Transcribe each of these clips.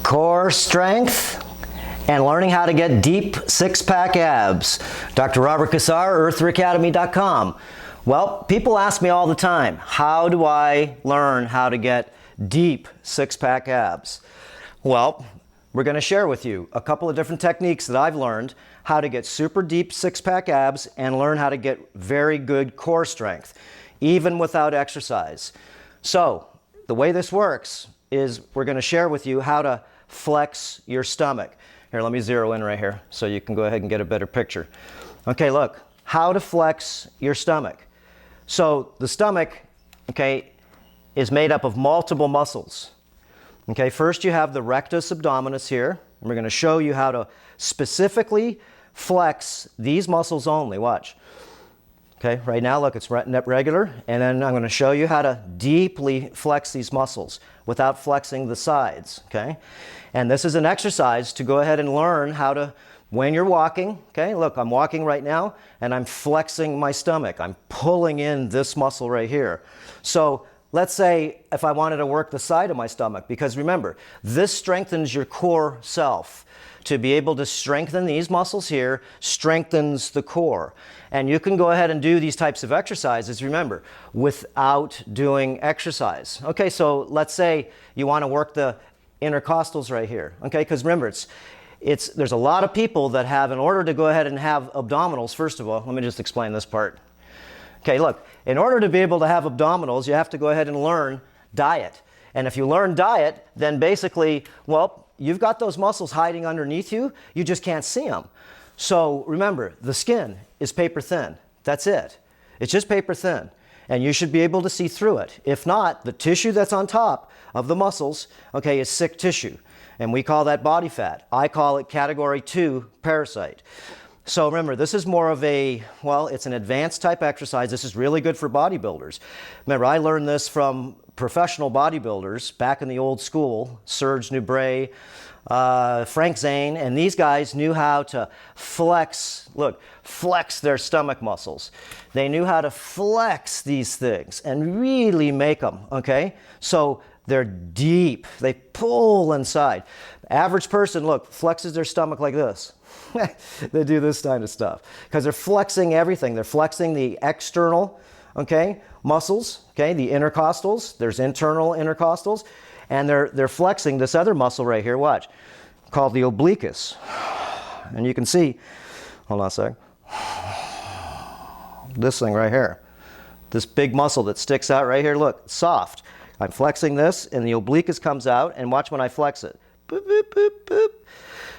core strength, and learning how to get deep six-pack abs. Dr. Robert Cassar, earthreacademy.com. Well, people ask me all the time, how do I learn how to get deep six-pack abs? Well, we're going to share with you a couple of different techniques that I've learned how to get super deep six-pack abs and learn how to get very good core strength, even without exercise. So, the way this works is we're going to share with you how to flex your stomach. Here, let me zero in right here so you can go ahead and get a better picture. Okay, look, how to flex your stomach. So the stomach, okay, is made up of multiple muscles. Okay, first you have the rectus abdominis here, and we're going to show you how to specifically flex these muscles only. Watch. Okay, right now, look, it's regular, and then I'm going to show you how to deeply flex these muscles without flexing the sides, okay? And this is an exercise to go ahead and learn how to, when you're walking, okay, look, I'm walking right now, and I'm flexing my stomach. I'm pulling in this muscle right here. So let's say if I wanted to work the side of my stomach, because remember, this strengthens your core self. To be able to strengthen these muscles here strengthens the core. And you can go ahead and do these types of exercises, remember, without doing exercise. Okay, so let's say you want to work the intercostals right here. Okay, because remember, there's a lot of people that have, in order to go ahead and have abdominals, first of all, let me just explain this part. Okay, look, in order to be able to have abdominals, you have to go ahead and learn diet. And if you learn diet, then basically, well, you've got those muscles hiding underneath you, you just can't see them. So remember, the skin is paper thin. That's it. It's just paper thin. And you should be able to see through it. If not, the tissue that's on top of the muscles, okay, is sick tissue. And we call that body fat. I call it category 2 parasite. So remember, this is more of a, well, it's an advanced type exercise. This is really good for bodybuilders. Remember, I learned this from professional bodybuilders back in the old school, Serge Nubret, Frank Zane, and these guys knew how to flex their stomach muscles. They knew how to flex these things and really make them, okay? So they're deep. They pull inside. Average person, look, flexes their stomach like this. They do this kind of stuff because they're flexing everything. They're flexing the external, okay, muscles, okay, the intercostals. There's internal intercostals, and they're flexing this other muscle right here. Watch, called the obliquus, and you can see. Hold on a sec. This thing right here, this big muscle that sticks out right here. Look, it's soft. I'm flexing this, and the obliquus comes out, and watch when I flex it. Boop, boop, boop, boop.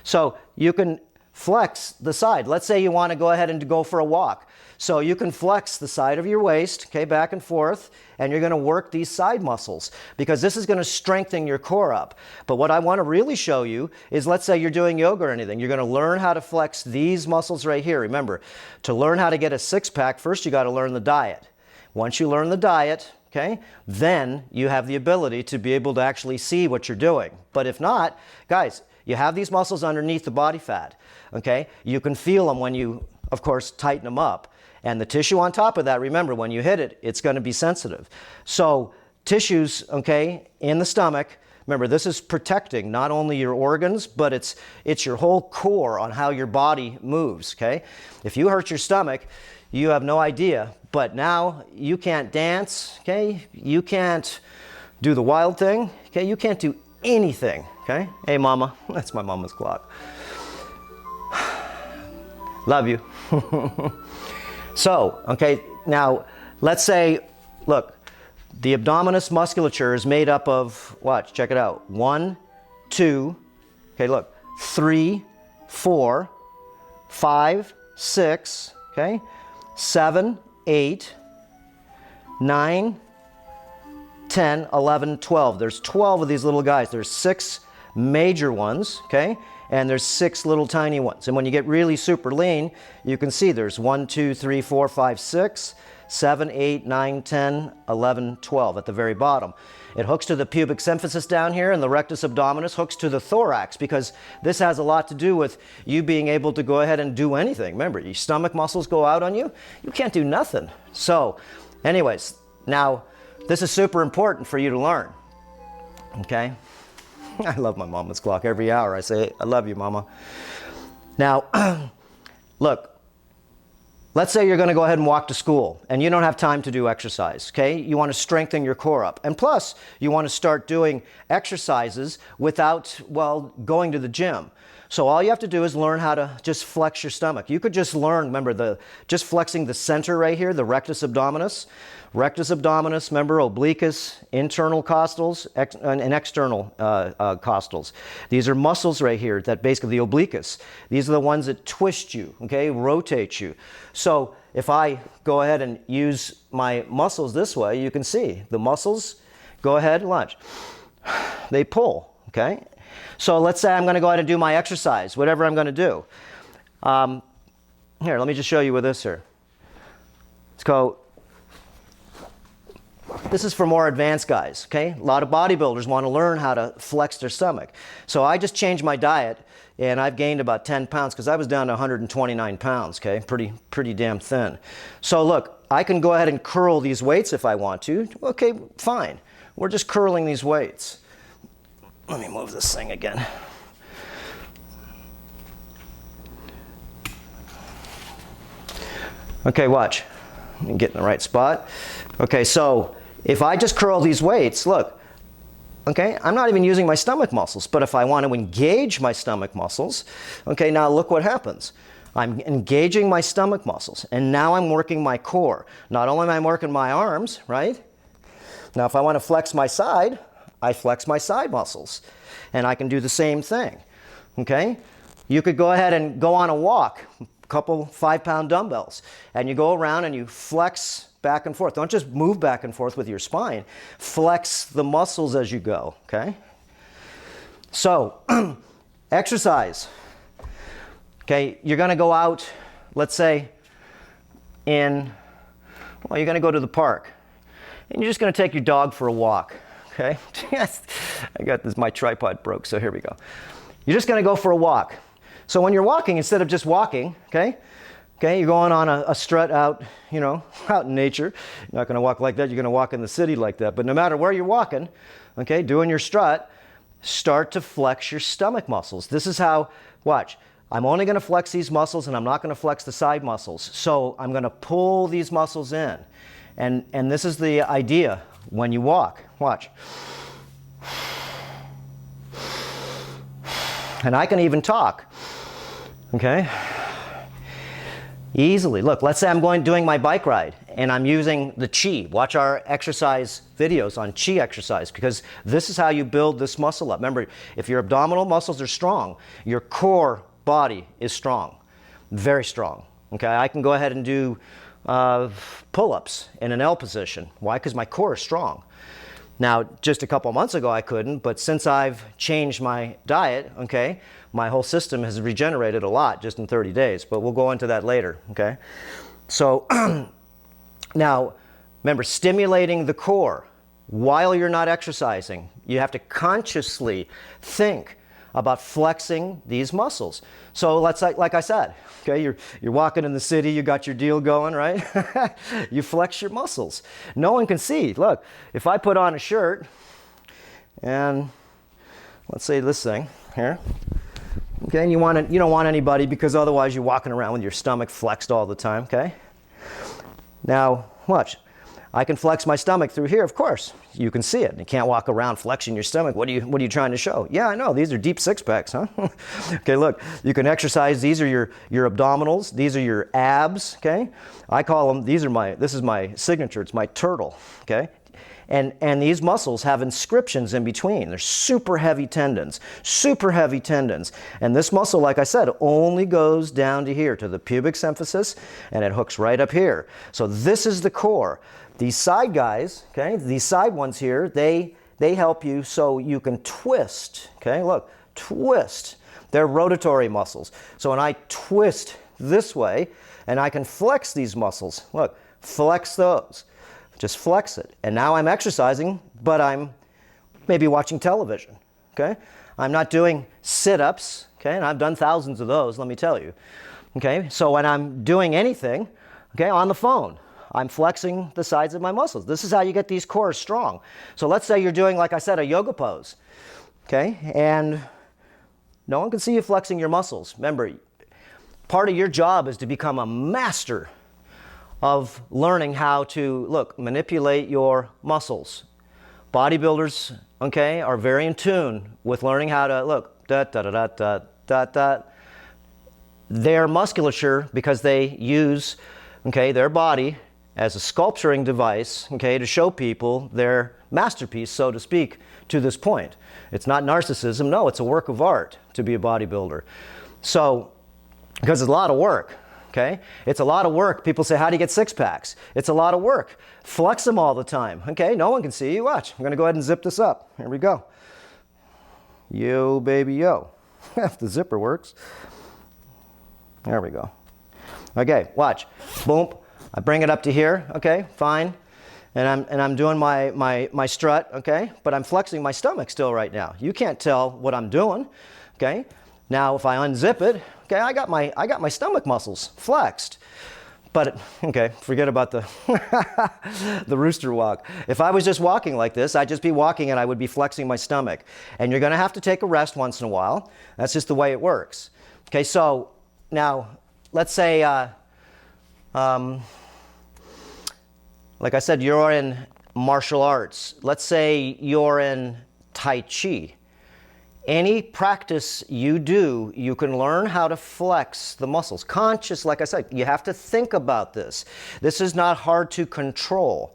So you can flex the side. Let's say you want to go ahead and go for a walk. So you can flex the side of your waist, okay, back and forth, and you're going to work these side muscles because this is going to strengthen your core up. But what I want to really show you is, let's say you're doing yoga or anything. You're going to learn how to flex these muscles right here. Remember, to learn how to get a six-pack, first you got to learn the diet. Once you learn the diet, okay, then you have the ability to be able to actually see what you're doing. But if not, guys, you have these muscles underneath the body fat, okay? You can feel them when you, of course, tighten them up. And the tissue on top of that, remember, when you hit it, it's going to be sensitive. So tissues, okay, in the stomach, remember, this is protecting not only your organs, but it's your whole core on how your body moves, okay? If you hurt your stomach, you have no idea. But now you can't dance, okay? You can't do the wild thing, okay? You can't do anything, okay? Hey, mama. That's my mama's clock. Love you. So, okay, now let's say, look, the abdominis musculature is made up of, watch, check it out. 1, 2, okay, look, 3, 4, 5, 6, okay, 7, 8, 9, 10, 11, 12. There's 12 of these little guys. There's 6 major ones, okay? And there's 6 little tiny ones. And when you get really super lean, you can see there's 1, 2, 3, 4, 5, 6, 7, 8, 9, 10, 11, 12 at the very bottom. It hooks to the pubic symphysis down here, and the rectus abdominis hooks to the thorax, because this has a lot to do with you being able to go ahead and do anything. Remember, your stomach muscles go out on you, you can't do nothing. So, anyways, now this is super important for you to learn, okay? I love my mama's clock. Every hour I say, I love you, mama. Now, look, let's say you're going to go ahead and walk to school and you don't have time to do exercise, okay? You want to strengthen your core up. And plus, you want to start doing exercises without, well, going to the gym. So all you have to do is learn how to just flex your stomach. You could just learn, remember, just flexing the center right here, the rectus abdominis. Rectus abdominis, remember, obliquus, internal costals, and external costals. These are muscles right here that basically, the obliquus. These are the ones that twist you, okay, rotate you. So if I go ahead and use my muscles this way, you can see the muscles go ahead and lunge. They pull, okay? So let's say I'm going to go ahead and do my exercise, whatever I'm going to do. Here, let me just show you with this here. Let's go. This is for more advanced guys, okay? A lot of bodybuilders want to learn how to flex their stomach. So I just changed my diet, and I've gained about 10 pounds because I was down to 129 pounds, okay? Pretty damn thin. So look, I can go ahead and curl these weights if I want to. Okay, fine. We're just curling these weights. Let me move this thing again. Okay, watch. Let me get in the right spot. Okay, so if I just curl these weights, look, okay, I'm not even using my stomach muscles, but if I want to engage my stomach muscles, okay, now look what happens. I'm engaging my stomach muscles, and now I'm working my core. Not only am I working my arms, right? Now if I want to flex my side, I flex my side muscles, and I can do the same thing, okay? You could go ahead and go on a walk, a couple 5-pound dumbbells, and you go around and you flex back and forth. Don't just move back and forth with your spine. Flex the muscles as you go, okay? So, exercise. Okay, you're going to go out, let's say, well, you're going to go to the park, and you're just going to take your dog for a walk. Okay, yes, I got this, my tripod broke, so here we go. You're just going to go for a walk. So when you're walking, instead of just walking, okay, you're going on a strut out, you know, out in nature. You're not going to walk like that. You're going to walk in the city like that. But no matter where you're walking, okay, doing your strut, start to flex your stomach muscles. This is how, watch, I'm only going to flex these muscles and I'm not going to flex the side muscles. So I'm going to pull these muscles in. And this is the idea when you walk. Watch. And I can even talk. Okay? Easily. Look, let's say I'm doing my bike ride and I'm using the chi. Watch our exercise videos on chi exercise, because this is how you build this muscle up. Remember, if your abdominal muscles are strong, your core body is strong. Very strong. Okay? I can go ahead and do pull-ups in an L position. Why? Because my core is strong. Now, just a couple months ago I couldn't, but since I've changed my diet, okay, my whole system has regenerated a lot just in 30 days, but we'll go into that later, okay? So, now, remember, stimulating the core while you're not exercising, you have to consciously think about flexing these muscles. So let's like I said, okay, you're walking in the city, you got your deal going, right? You flex your muscles. No one can see. Look, if I put on a shirt and let's say this thing here, okay, and you don't want anybody, because otherwise you're walking around with your stomach flexed all the time, okay? Now, watch. I can flex my stomach through here, of course. You can see it. You can't walk around flexing your stomach. What are you trying to show? Yeah, I know. These are deep six-packs, huh? Okay, look. You can exercise. These are your abdominals. These are your abs, okay? I call them, this is my signature. It's my turtle, okay? And these muscles have inscriptions in between. They're super heavy tendons. And this muscle, like I said, only goes down to here, to the pubic symphysis, and it hooks right up here. So this is the core. These side guys, okay, these side ones here, they help you so you can twist, okay, look, twist. They're rotatory muscles. So when I twist this way, and I can flex these muscles, look, flex those. Just flex it. And now I'm exercising, but I'm maybe watching television, okay? I'm not doing sit-ups, okay? And I've done thousands of those, let me tell you. Okay, so when I'm doing anything, okay, on the phone, I'm flexing the sides of my muscles. This is how you get these cores strong. So let's say you're doing, like I said, a yoga pose. okay? And no one can see you flexing your muscles. Remember, part of your job is to become a master of learning how to, look, manipulate your muscles. Bodybuilders, okay, are very in tune with learning how to, look, da da da da da da da. Their musculature, because they use, okay, their body as a sculpturing device, okay, to show people their masterpiece, so to speak, to this point. It's not narcissism, no, it's a work of art to be a bodybuilder. So, because it's a lot of work, okay? It's a lot of work. People say, how do you get six packs? It's a lot of work. Flex them all the time, okay? No one can see you. Watch, I'm gonna go ahead and zip this up. Here we go. Yo, baby, yo. If the zipper works. There we go. Okay, watch. Boom. I bring it up to here, okay, fine. And I'm doing my strut, okay? But I'm flexing my stomach still right now. You can't tell what I'm doing, okay? Now if I unzip it, okay, I got my stomach muscles flexed. But, okay, forget about the, the rooster walk. If I was just walking like this, I'd just be walking and I would be flexing my stomach. And you're gonna have to take a rest once in a while. That's just the way it works. Okay, so now, let's say, like I said, you're in martial arts. Let's say you're in Tai Chi. Any practice you do, you can learn how to flex the muscles. Conscious, like I said, you have to think about this. This is not hard to control,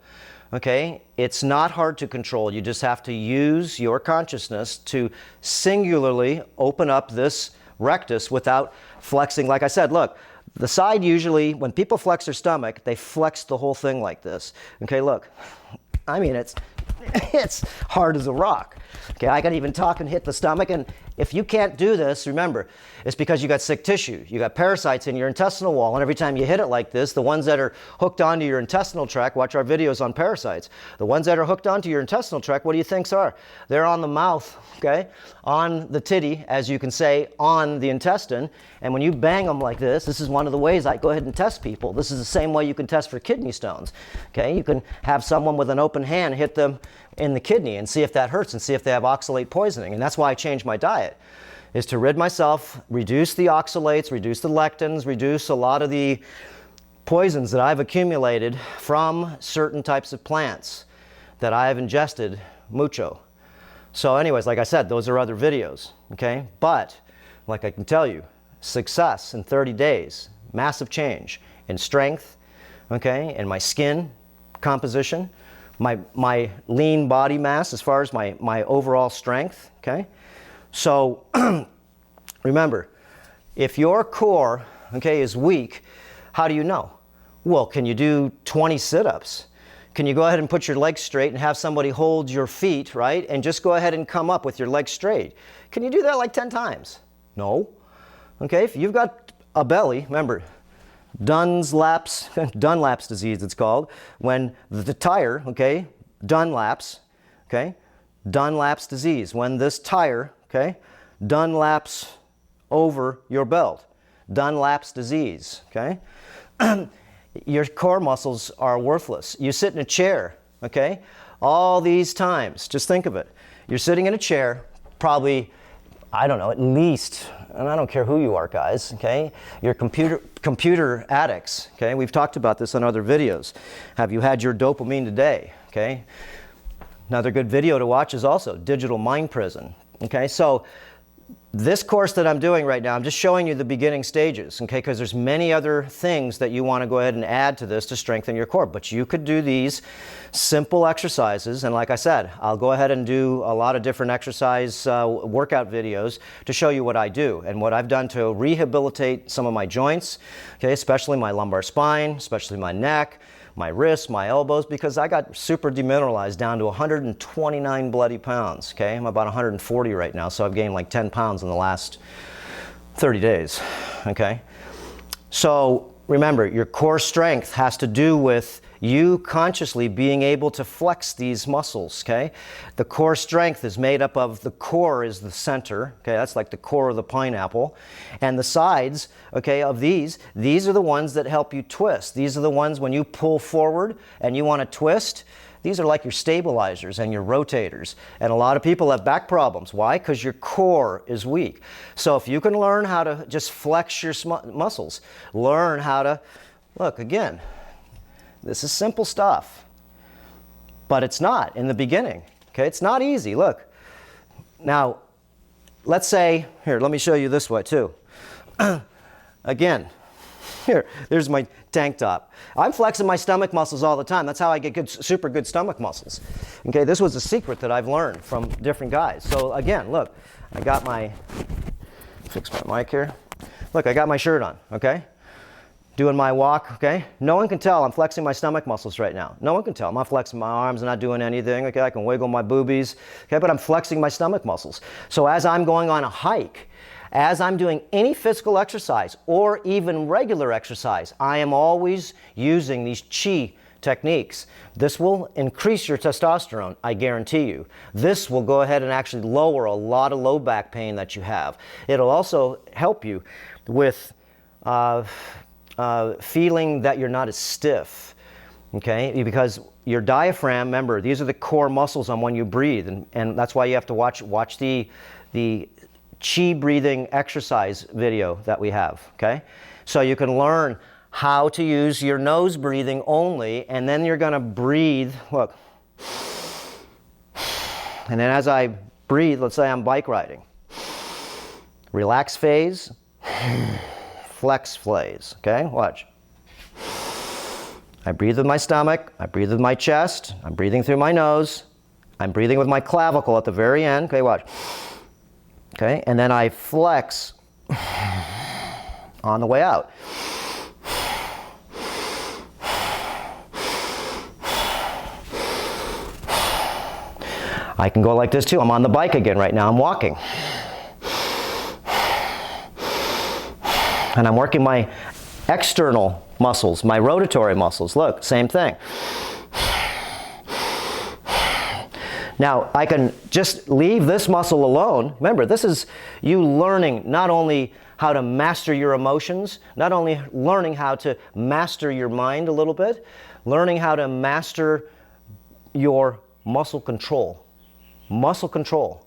okay? It's not hard to control. You just have to use your consciousness to singularly open up this rectus without flexing. Like I said, look, the side usually, when people flex their stomach, they flex the whole thing like this. Okay, look, I mean, it's hard as a rock. Okay, I can even talk and hit the stomach, and if you can't do this, remember, it's because you got sick tissue. You got parasites in your intestinal wall, and every time you hit it like this, the ones that are hooked onto your intestinal tract, watch our videos on parasites, the ones that are hooked onto your intestinal tract, what do you think are? They're on the mouth, okay, on the titty, as you can say, on the intestine, and when you bang them like this is one of the ways I go ahead and test people. This is the same way you can test for kidney stones, okay? You can have someone with an open hand hit them in the kidney and see if that hurts and see if they have oxalate poisoning, and that's why I changed my diet, is to rid myself, reduce the oxalates, reduce the lectins, reduce a lot of the poisons that I've accumulated from certain types of plants that I have ingested mucho. So anyways, like I said, those are other videos, okay? But, like I can tell you, success in 30 days, massive change in strength, okay, in my skin composition, my lean body mass as far as my overall strength, okay? So remember, if your core, okay, is weak, how do you know? Well, can you do 20 sit-ups? Can you go ahead and put your legs straight and have somebody hold your feet, right? And just go ahead and come up with your legs straight. Can you do that like 10 times? No. Okay, if you've got a belly, remember, Dunlap's disease it's called, when the tire, okay, Dunlap's, okay, Dunlap's disease, when this tire, okay, Dunlaps over your belt, Dunlap's disease, okay, your core muscles are worthless. You sit in a chair, okay, all these times, just think of it. You're sitting in a chair, probably, I don't know, at least, and I don't care who you are, guys, okay? You're computer addicts, okay? We've talked about this on other videos. Have you had your dopamine today, okay? Another good video to watch is also Digital Mind Prison, okay? So this course that I'm doing right now, I'm just showing you the beginning stages, okay? Because there's many other things that you want to go ahead and add to this to strengthen your core. But you could do these simple exercises, and like I said, I'll go ahead and do a lot of different exercise workout videos to show you what I do and what I've done to rehabilitate some of my joints, okay? Especially my lumbar spine, especially my neck, my wrists, my elbows, because I got super demineralized down to 129 bloody pounds, okay? I'm about 140 right now, so I've gained like 10 pounds in the last 30 days, okay? So remember, your core strength has to do with you consciously being able to flex these muscles, okay? The core strength is made up of, the core is the center, okay? That's like the core of the pineapple. And the sides, okay, of these are the ones that help you twist. These are the ones when you pull forward and you want to twist, These are like your stabilizers and your rotators. And a lot of people have back problems. Why? Because your core is weak. So if you can learn how to just flex your muscles, learn how to, look, again, this is simple stuff. But it's not in the beginning. Okay, it's not easy. Look. Now, let's say, here, let me show you this way too. Again, there's my tank top. I'm flexing my stomach muscles all the time. That's how I get good, super good stomach muscles. Okay, this was a secret that I've learned from different guys. So again, look, I got my, fix my mic here. Look, I got my shirt on, okay? Doing my walk, okay? No one can tell I'm flexing my stomach muscles right now. No one can tell. I'm not flexing my arms, I'm not doing anything, okay? I can wiggle my boobies, okay? But I'm flexing my stomach muscles. So as I'm going on a hike, as I'm doing any physical exercise or even regular exercise, I am always using these chi techniques. This will increase your testosterone, I guarantee you. This will go ahead and actually lower a lot of low back pain that you have. It'll also help you with feeling that you're not as stiff, okay? Because your diaphragm, remember, these are the core muscles on when you breathe, and that's why you have to watch the chi breathing exercise video that we have, okay? So you can learn how to use your nose breathing only, and then you're gonna breathe, look. And then as I breathe, let's say I'm bike riding. Relax phase. Flex phase, okay? Watch. I breathe with my stomach, I breathe with my chest, I'm breathing through my nose, I'm breathing with my clavicle at the very end, okay, watch. Okay, and then I flex on the way out. I can go like this too. I'm on the bike again right now, I'm walking. And I'm working my external muscles, my rotatory muscles. Look, same thing. Now, I can just leave this muscle alone. Remember, this is you learning not only how to master your emotions, not only learning how to master your mind a little bit, learning how to master your muscle control. Muscle control.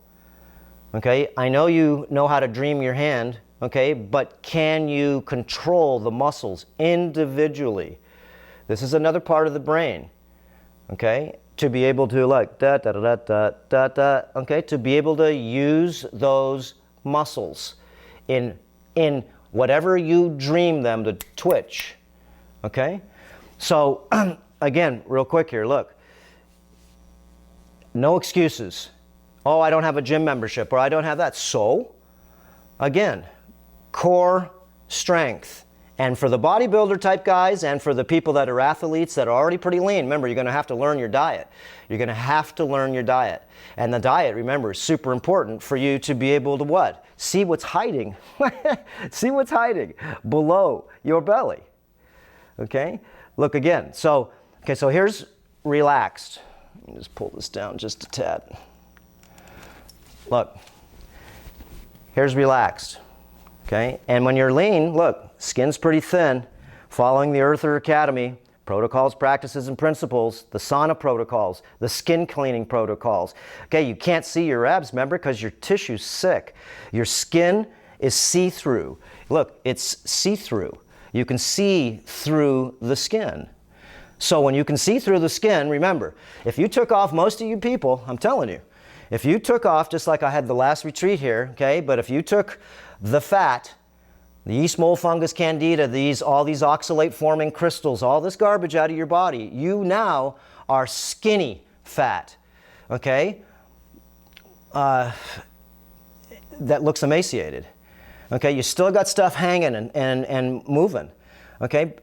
Okay, I know you know how to dream your hand, okay, but can you control the muscles individually? This is another part of the brain, okay, to be able to like da da da da da da, okay, to be able to use those muscles in whatever you dream them to twitch, okay? So again, real quick here, look, no excuses. Oh, I don't have a gym membership, or I don't have that. So again, core strength. And for the bodybuilder type guys and for the people that are athletes that are already pretty lean, remember, you're going to have to learn your diet. You're going to have to learn your diet. And the diet, remember, is super important for you to be able to what? See what's hiding. See what's hiding below your belly. Okay? Look again. So, okay, so here's relaxed. Let me just pull this down just a tad. Look. Here's relaxed. Okay, and when you're lean, look, skin's pretty thin. Following the Earther Academy, protocols, practices, and principles, the sauna protocols, the skin cleaning protocols. Okay, you can't see your abs, remember, because your tissue's sick. Your skin is see-through. Look, it's see-through. You can see through the skin. So when you can see through the skin, remember, if you took off, most of you people, I'm telling you, if you took off, just like I had the last retreat here, okay, but if you took the fat, the yeast, mold, fungus, candida, all these oxalate forming crystals, all this garbage out of your body, you now are skinny fat, okay? That looks emaciated. Okay, you still got stuff hanging and moving. Okay,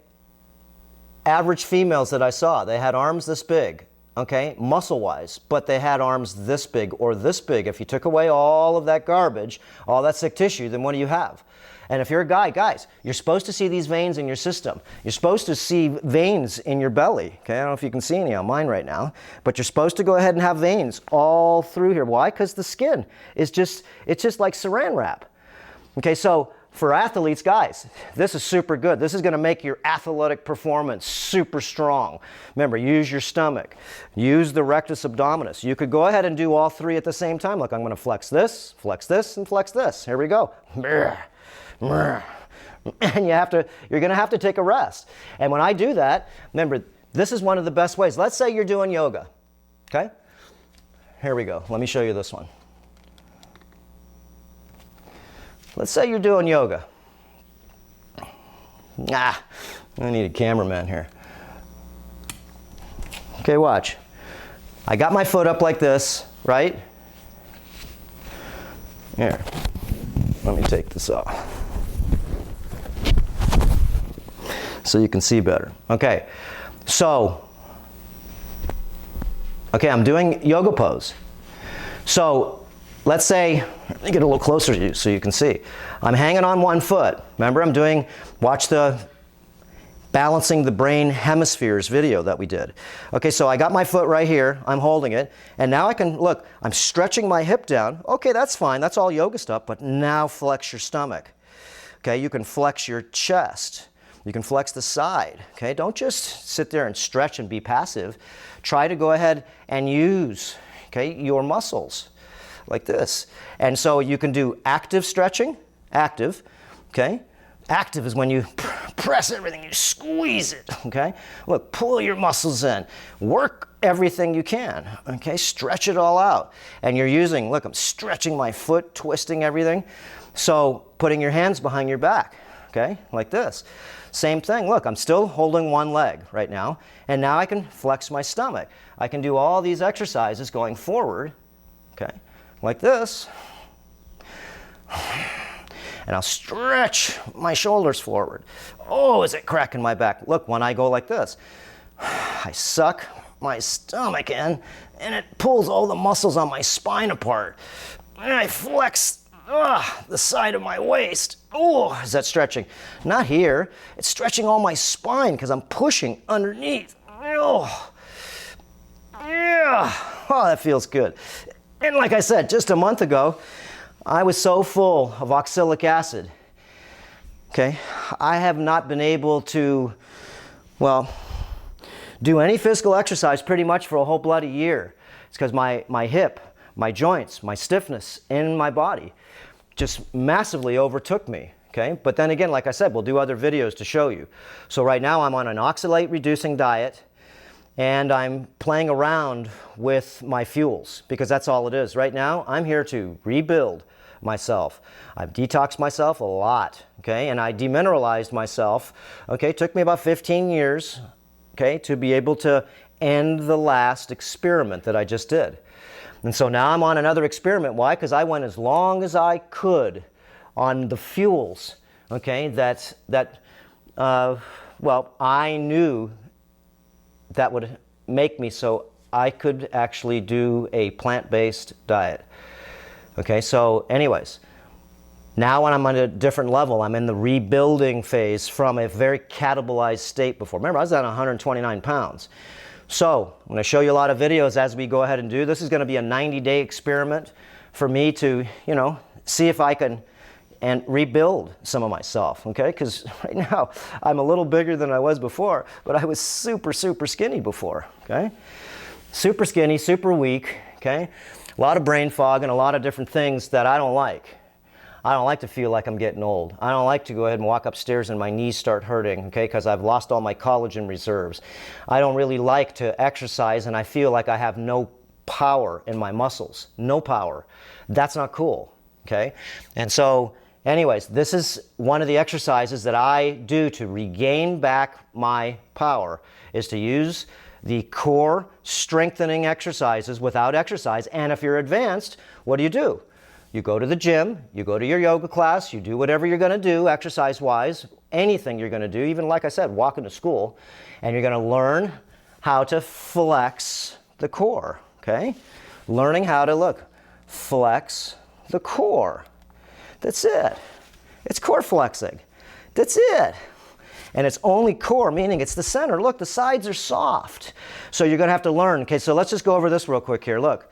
average females that I saw, they had arms this big. Okay, muscle-wise, but they had arms this big or this big. If you took away all of that garbage, all that sick tissue, then what do you have? And if you're a guy, guys, you're supposed to see these veins in your system. You're supposed to see veins in your belly. Okay, I don't know if you can see any on mine right now, but you're supposed to go ahead and have veins all through here. Why? Because the skin is just, it's just like saran wrap. Okay, so for athletes, guys, this is super good. This is going to make your athletic performance super strong. Remember, use your stomach. Use the rectus abdominis. You could go ahead and do all three at the same time. Look, I'm going to flex this, and flex this. Here we go. And you're going to have to take a rest. And when I do that, remember, this is one of the best ways. Let's say you're doing yoga, okay? Here we go. Let me show you this one. Let's say you're doing yoga. I need a cameraman here. Okay, watch. I got my foot up like this, right? Here, let me take this off so you can see better. Okay, so, I'm doing yoga pose. So, let's say, let me get a little closer to you so you can see. I'm hanging on one foot. Remember, watch the balancing the brain hemispheres video that we did. Okay, so I got my foot right here. I'm holding it. And now I can, look, I'm stretching my hip down. Okay, that's fine. That's all yoga stuff. But now flex your stomach. Okay, you can flex your chest. You can flex the side. Okay, don't just sit there and stretch and be passive. Try to go ahead and use, your muscles. Like this. And so you can do active stretching, active, okay? Active is when you press everything, you squeeze it, okay? Look, pull your muscles in, work everything you can, okay? Stretch it all out. And you're using, look, I'm stretching my foot, twisting everything. So putting your hands behind your back, okay? Like this. Same thing, look, I'm still holding one leg right now, and now I can flex my stomach. I can do all these exercises going forward, okay? Like this, and I'll stretch my shoulders forward. Oh, is it cracking my back? Look, when I go like this, I suck my stomach in, and it pulls all the muscles on my spine apart. And I flex the side of my waist. Oh, is that stretching? Not here. It's stretching all my spine because I'm pushing underneath. Oh, yeah. Oh, that feels good. And like I said, just a month ago, I was so full of oxalic acid. Okay, I have not been able to, do any physical exercise pretty much for a whole bloody year. It's because my hip, my joints, my stiffness in my body just massively overtook me. Okay, but then again, like I said, we'll do other videos to show you. So right now I'm on an oxalate reducing diet. And I'm playing around with my fuels because that's all it is. Right now, I'm here to rebuild myself. I've detoxed myself a lot, okay? And I demineralized myself, okay? It took me about 15 years, okay, to be able to end the last experiment that I just did. And so now I'm on another experiment. Why? Because I went as long as I could on the fuels, okay, I knew that would make me so I could actually do a plant-based diet. Okay, so anyways, now when I'm on a different level, I'm in the rebuilding phase from a very catabolized state before. Remember, I was at 129 pounds. So I'm going to show you a lot of videos as we go ahead and do. This is going to be a 90-day experiment for me to, see if I can and rebuild some of myself, okay? Because right now, I'm a little bigger than I was before, but I was super, super skinny before, okay? Super skinny, super weak, okay? A lot of brain fog and a lot of different things that I don't like. I don't like to feel like I'm getting old. I don't like to go ahead and walk upstairs and my knees start hurting, okay, because I've lost all my collagen reserves. I don't really like to exercise and I feel like I have no power in my muscles. No power. That's not cool, okay? And so, anyways, this is one of the exercises that I do to regain back my power, is to use the core strengthening exercises without exercise. And if you're advanced, what do? You go to the gym, you go to your yoga class, you do whatever you're going to do exercise-wise, anything you're going to do, even like I said, walking to school, and you're going to learn how to flex the core, okay? Learning how to, flex the core. That's it. It's core flexing. That's it. And it's only core, meaning it's the center. Look, the sides are soft. So you're going to have to learn. Okay, so let's just go over this real quick here. Look,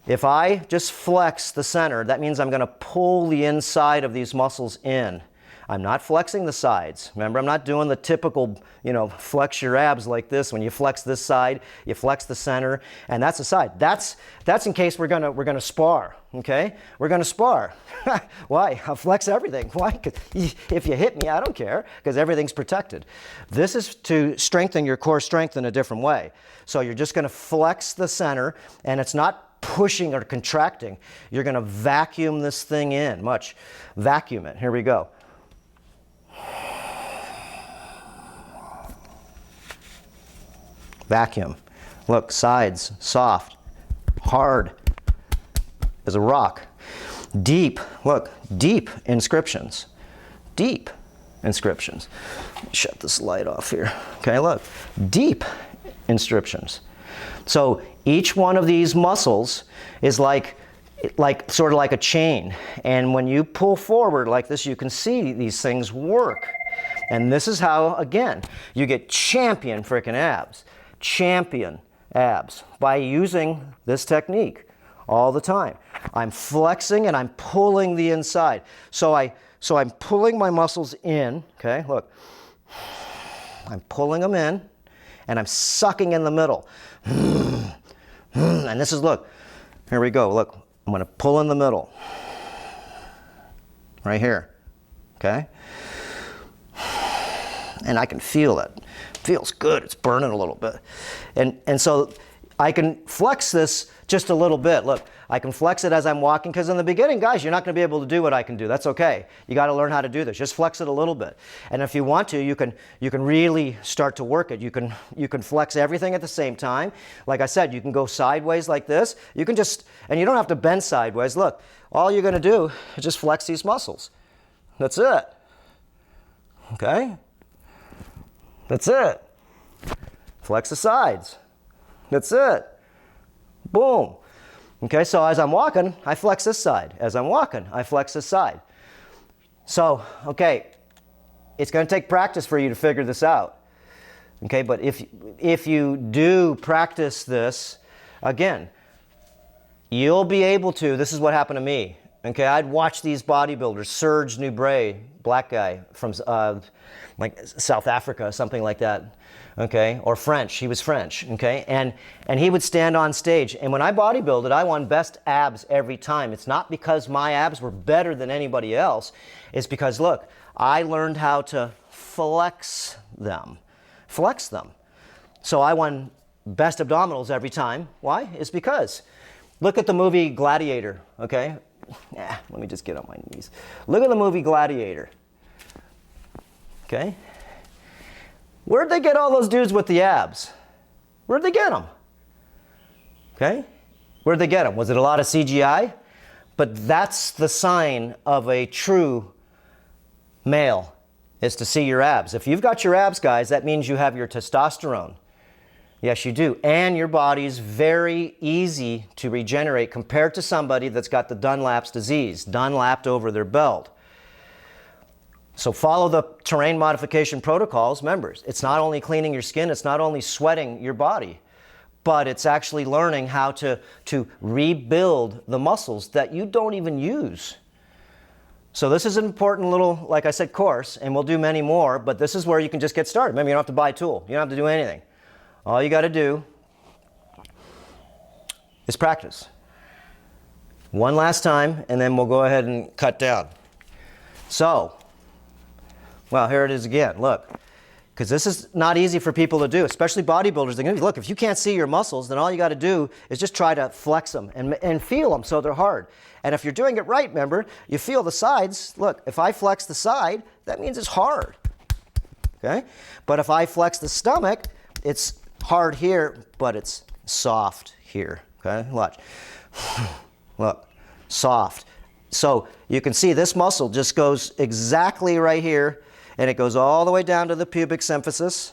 if I just flex the center, that means I'm going to pull the inside of these muscles in. I'm not flexing the sides. Remember, I'm not doing the typical, flex your abs like this. When you flex this side, you flex the center, and that's the side. That's in case we're gonna spar. Okay, we're gonna spar. Why? I'll flex everything. Why? 'Cause if you hit me, I don't care, because everything's protected. This is to strengthen your core strength in a different way. So you're just gonna flex the center, and it's not pushing or contracting. You're gonna vacuum this thing in. Vacuum it. Here we go. Vacuum. Look, sides, soft, hard as a rock. Deep, look, deep inscriptions. Deep inscriptions. Shut this light off here. Okay, look, deep inscriptions. So each one of these muscles is like sort of like a chain. And when you pull forward like this, you can see these things work. And this is how, again, you get champion freaking abs. Champion abs by using this technique all the time. I'm flexing and I'm pulling the inside. So I'm pulling my muscles in, okay, look. I'm pulling them in and I'm sucking in the middle. And this is, look, here we go, look. I'm gonna pull in the middle. Right here, okay? And I can feel it. Feels good, it's burning a little bit. And so I can flex this just a little bit. Look, I can flex it as I'm walking, because in the beginning, guys, you're not going to be able to do what I can do. That's okay. You got to learn how to do this. Just flex it a little bit. And if you want to, you can really start to work it. You can flex everything at the same time. Like I said, you can go sideways like this. You can just, and you don't have to bend sideways. Look, all you're going to do is just flex these muscles. That's it. Okay? That's it. Flex the sides. That's it. Boom. Okay, so as I'm walking, I flex this side. As I'm walking, I flex this side. So, okay, it's going to take practice for you to figure this out. Okay, but if you do practice this, again, you'll be able to, this is what happened to me. Okay, I'd watch these bodybuilders, Serge Nubret, black guy from like South Africa, something like that. Okay, or French, he was French, okay, and he would stand on stage, and when I bodybuilded, I won best abs every time. It's not because my abs were better than anybody else, it's because, look, I learned how to flex them. So I won best abdominals every time. Why? It's because, look at the movie Gladiator, okay? Let me just get on my knees. Look at the movie Gladiator, okay? Where'd they get all those dudes with the abs? Where'd they get them? Okay? Where'd they get them? Was it a lot of CGI? But that's the sign of a true male, is to see your abs. If you've got your abs, guys, that means you have your testosterone. Yes, you do. And your body's very easy to regenerate compared to somebody that's got the Dunlap's disease, Dunlapped over their belt. So follow the Terrain Modification Protocols. Remember, it's not only cleaning your skin, it's not only sweating your body, but it's actually learning how to rebuild the muscles that you don't even use. So this is an important little, like I said, course, and we'll do many more, but this is where you can just get started. Remember, you don't have to buy a tool. You don't have to do anything. All you got to do is practice. One last time, and then we'll go ahead and cut down. So, well, here it is again. Look, because this is not easy for people to do, especially bodybuilders. They're going to look, if you can't see your muscles, then all you got to do is just try to flex them and feel them so they're hard. And if you're doing it right, remember, you feel the sides. Look, if I flex the side, that means it's hard. Okay? But if I flex the stomach, it's hard here, but it's soft here. Okay? Watch. Look, soft. So you can see this muscle just goes exactly right here, and it goes all the way down to the pubic symphysis.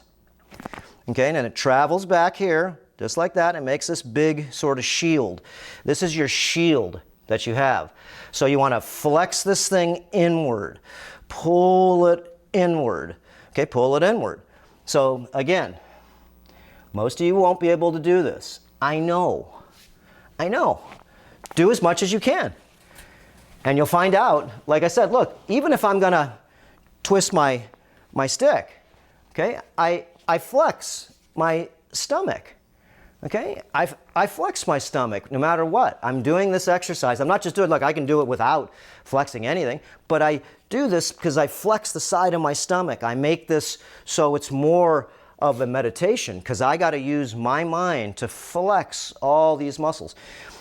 Okay, and then it travels back here, just like that, and makes this big sort of shield. This is your shield that you have. So you want to flex this thing inward. Pull it inward. Okay, pull it inward. So again, most of you won't be able to do this. I know. Do as much as you can. And you'll find out, like I said, look, even if I'm gonna twist my stick, okay, I flex my stomach. Okay, I flex my stomach no matter what. I'm doing this exercise. I'm not just doing, look, I can do it without flexing anything, but I do this because I flex the side of my stomach. I make this so it's more of a meditation because I got to use my mind to flex all these muscles.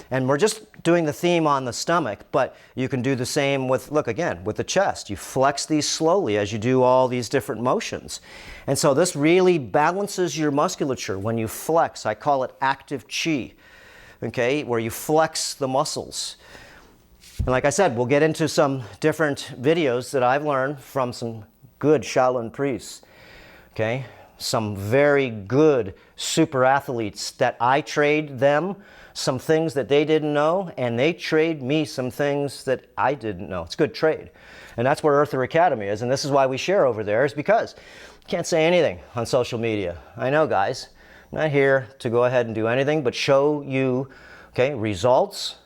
And we're just doing the theme on the stomach, but you can do the same with, look again, with the chest. You flex these slowly as you do all these different motions. And so this really balances your musculature when you flex. I call it active chi, okay, where you flex the muscles. And like I said, we'll get into some different videos that I've learned from some good Shaolin priests, okay? Some very good super athletes that I trade them some things that they didn't know, and they trade me some things that I didn't know. It's good trade. And that's where Earther Academy is, and this is why we share over there, is because you can't say anything on social media. I know, guys. I'm not here to go ahead and do anything but show you, okay, results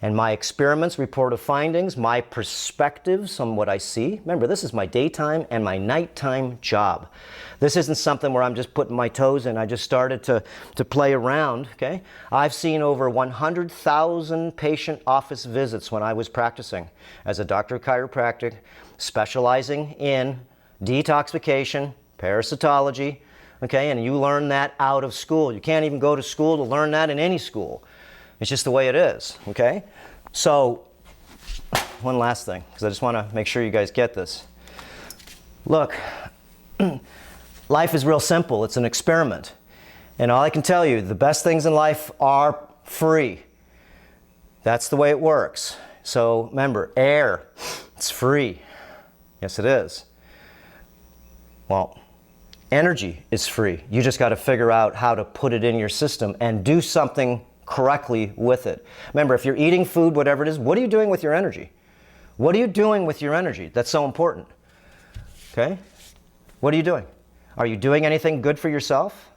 and my experiments, reported findings, my perspectives on what I see. Remember, this is my daytime and my nighttime job. This isn't something where I'm just putting my toes in. I just started to play around, okay? I've seen over 100,000 patient office visits when I was practicing as a doctor of chiropractic, specializing in detoxification, parasitology, okay? And you learn that out of school. You can't even go to school to learn that in any school. It's just the way it is, okay? So, one last thing, because I just want to make sure you guys get this. Look, life is real simple. It's an experiment. And all I can tell you, the best things in life are free. That's the way it works. So remember, air, it's free. Yes, it is. Well, energy is free. You just got to figure out how to put it in your system and do something correctly with it. Remember, if you're eating food, whatever it is, what are you doing with your energy? What are you doing with your energy? That's so important. Okay? What are you doing? Are you doing anything good for yourself?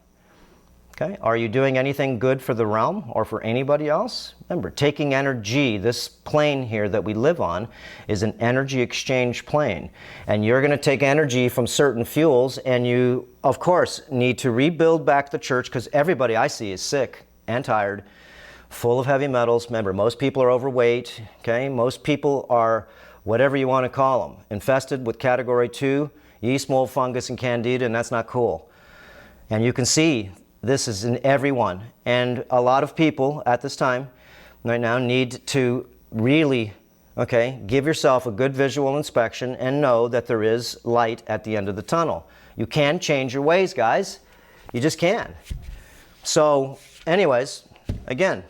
Okay? Are you doing anything good for the realm or for anybody else? Remember, taking energy, this plane here that we live on is an energy exchange plane. And you're going to take energy from certain fuels, and you, of course, need to rebuild back the church, because everybody I see is sick and tired, full of heavy metals. Remember, most people are overweight, okay? Most people are, whatever you want to call them, infested with category 2, yeast, mold, fungus, and candida, and that's not cool. And you can see this is in everyone. And a lot of people at this time, right now, need to really, okay, give yourself a good visual inspection and know that there is light at the end of the tunnel. You can change your ways, guys. You just can. So, anyways, again,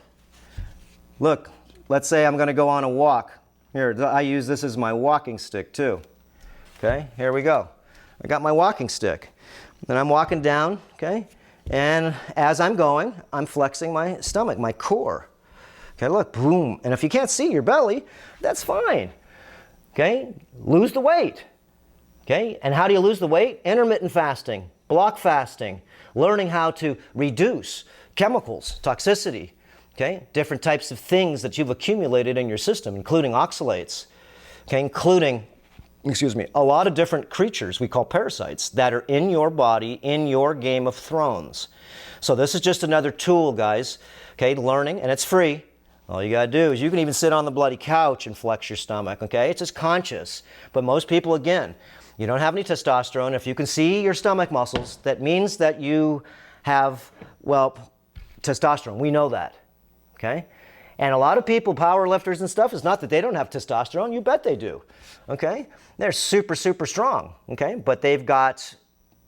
look, let's say I'm going to go on a walk. Here, I use this as my walking stick too. Okay, here we go. I got my walking stick. Then I'm walking down, okay, and as I'm going, I'm flexing my stomach, my core. Okay, look, boom. And if you can't see your belly, that's fine. Okay, lose the weight. Okay, and how do you lose the weight? Intermittent fasting, block fasting, learning how to reduce chemicals, toxicity, okay? Different types of things that you've accumulated in your system, including oxalates, okay? Including, a lot of different creatures we call parasites that are in your body, in your Game of Thrones. So this is just another tool, guys, okay? Learning, and it's free. All you gotta do is you can even sit on the bloody couch and flex your stomach, okay? It's just conscious. But most people, again, you don't have any testosterone. If you can see your stomach muscles, that means that you have, well, testosterone. We know that, okay? And a lot of people, power lifters and stuff, it's not that they don't have testosterone. You bet they do, okay? They're super, super strong, okay? But they've got,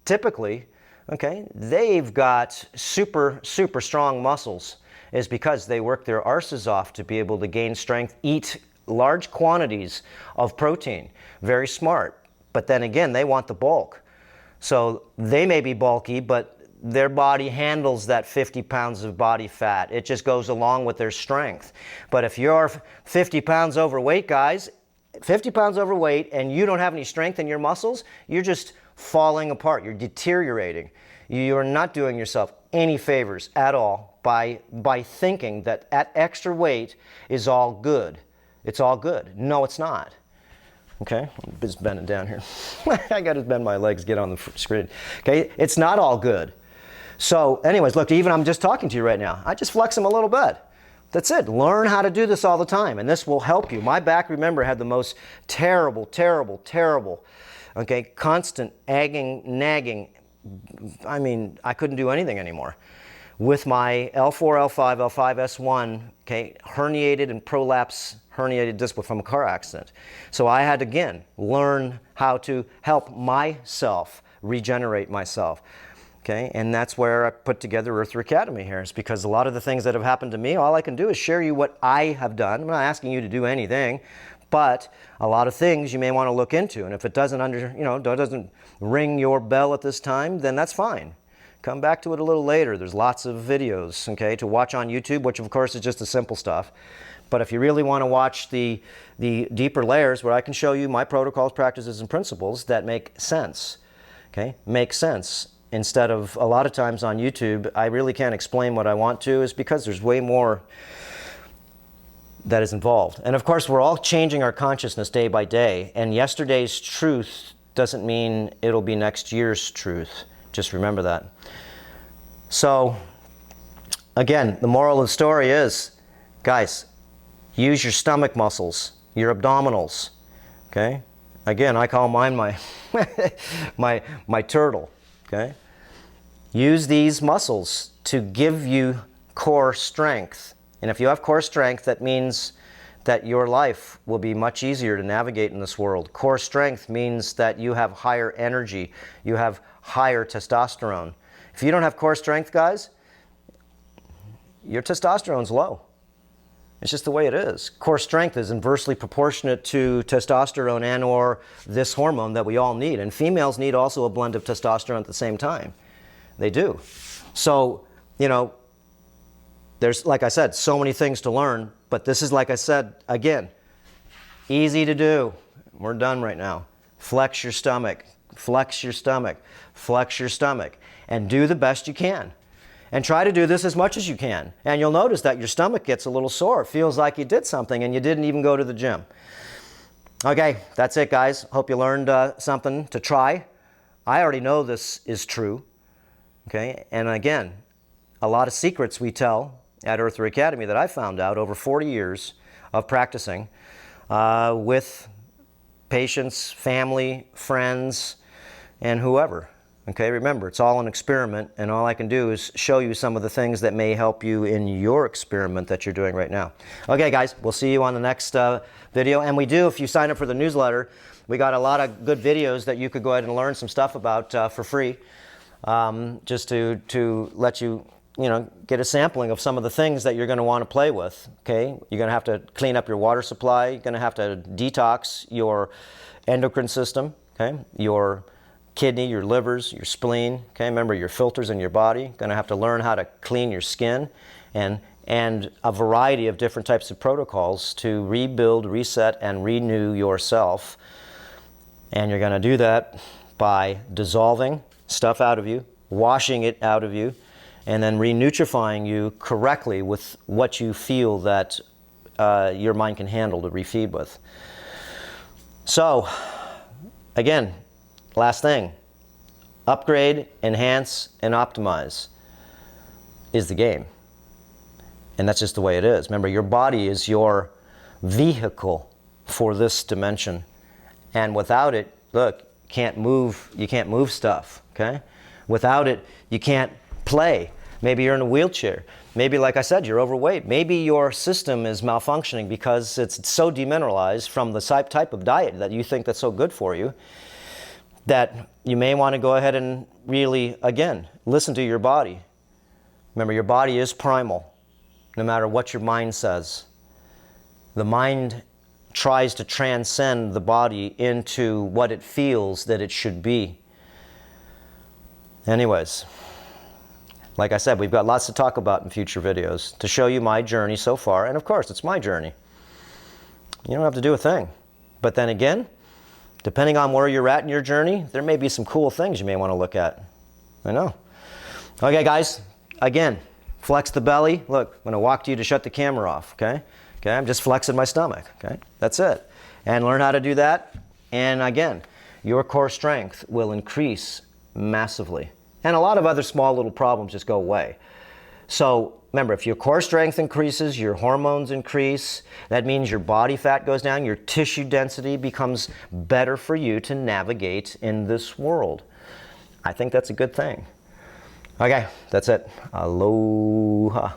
typically, okay, they've got super, super strong muscles, is because they work their arses off to be able to gain strength, eat large quantities of protein. Very smart. But then again, they want the bulk. So they may be bulky, but their body handles that 50 pounds of body fat. It just goes along with their strength. But if you're 50 pounds overweight, guys, 50 pounds overweight, and you don't have any strength in your muscles, you're just falling apart. You're deteriorating. You're not doing yourself any favors at all by thinking that at extra weight is all good. It's all good. No, it's not. Okay, I'm just bending down here. I got to bend my legs, get on the screen. Okay, it's not all good. So anyways, look, even I'm just talking to you right now. I just flex them a little bit. That's it. Learn how to do this all the time, and this will help you. My back, remember, had the most terrible, okay, constant nagging. I mean, I couldn't do anything anymore. With my L4, L5, L5S1, okay, herniated and prolapse herniated disc from a car accident. So I had to, again, learn how to help myself, regenerate myself. Okay, and that's where I put together Earth Academy here. It's because a lot of the things that have happened to me, all I can do is share you what I have done. I'm not asking you to do anything, but a lot of things you may want to look into. And if it doesn't doesn't ring your bell at this time, then that's fine. Come back to it a little later. There's lots of videos, okay, to watch on YouTube, which of course is just the simple stuff. But if you really want to watch the deeper layers, where I can show you my protocols, practices, and principles that make sense, okay, make sense. Instead of a lot of times on YouTube, I really can't explain what I want to, is because there's way more that is involved. And of course, we're all changing our consciousness day by day, and yesterday's truth doesn't mean it'll be next year's truth. Just remember that. So, again, the moral of the story is, guys, use your stomach muscles, your abdominals, okay? Again, I call mine my turtle. Okay? Use these muscles to give you core strength. And if you have core strength, that means that your life will be much easier to navigate in this world. Core strength means that you have higher energy, you have higher testosterone. If you don't have core strength, guys, your testosterone's low. It's just the way it is. Core strength is inversely proportionate to testosterone and or this hormone that we all need. And females need also a blend of testosterone at the same time. They do. So, you know, there's, like I said, so many things to learn. But this is, like I said, again, easy to do. We're done right now. Flex your stomach. Flex your stomach. Flex your stomach. And do the best you can. And try to do this as much as you can. And you'll notice that your stomach gets a little sore. It feels like you did something and you didn't even go to the gym. Okay, that's it, guys. Hope you learned something to try. I already know this is true. Okay, and again, a lot of secrets we tell at Earth Academy that I found out over 40 years of practicing with patients, family, friends, and whoever. Okay, remember, it's all an experiment, and all I can do is show you some of the things that may help you in your experiment that you're doing right now. Okay, guys, we'll see you on the next video. And we do, if you sign up for the newsletter, we got a lot of good videos that you could go ahead and learn some stuff about for free, just to let you, get a sampling of some of the things that you're going to want to play with. Okay, you're going to have to clean up your water supply. You're going to have to detox your endocrine system. Okay, your kidney, your livers, your spleen. Okay, remember your filters in your body. You're going to have to learn how to clean your skin, and a variety of different types of protocols to rebuild, reset, and renew yourself. And you're going to do that by dissolving stuff out of you, washing it out of you, and then re-nutrifying you correctly with what you feel that your mind can handle to refeed with. So, again, last thing, upgrade, enhance, and optimize is the game. And that's just the way it is. Remember, your body is your vehicle for this dimension. And without it, look, you can't move stuff, okay? Without it, you can't play. Maybe you're in a wheelchair. Maybe, like I said, you're overweight. Maybe your system is malfunctioning because it's so demineralized from the type of diet that you think that's so good for you, that you may want to go ahead and really, again, listen to your body. Remember, your body is primal, no matter what your mind says. The mind tries to transcend the body into what it feels that it should be. Anyways, like I said, we've got lots to talk about in future videos to show you my journey so far. And of course, it's my journey. You don't have to do a thing. But then again, depending on where you're at in your journey, there may be some cool things you may want to look at. I know. Okay, guys, again, flex the belly. Look, I'm going to walk to you to shut the camera off, okay? Okay, I'm just flexing my stomach, okay? That's it. And learn how to do that And again, your core strength will increase massively. And a lot of other small little problems just go away. So remember, if your core strength increases, your hormones increase, that means your body fat goes down, your tissue density becomes better for you to navigate in this world. I think that's a good thing. Okay, that's it. Aloha.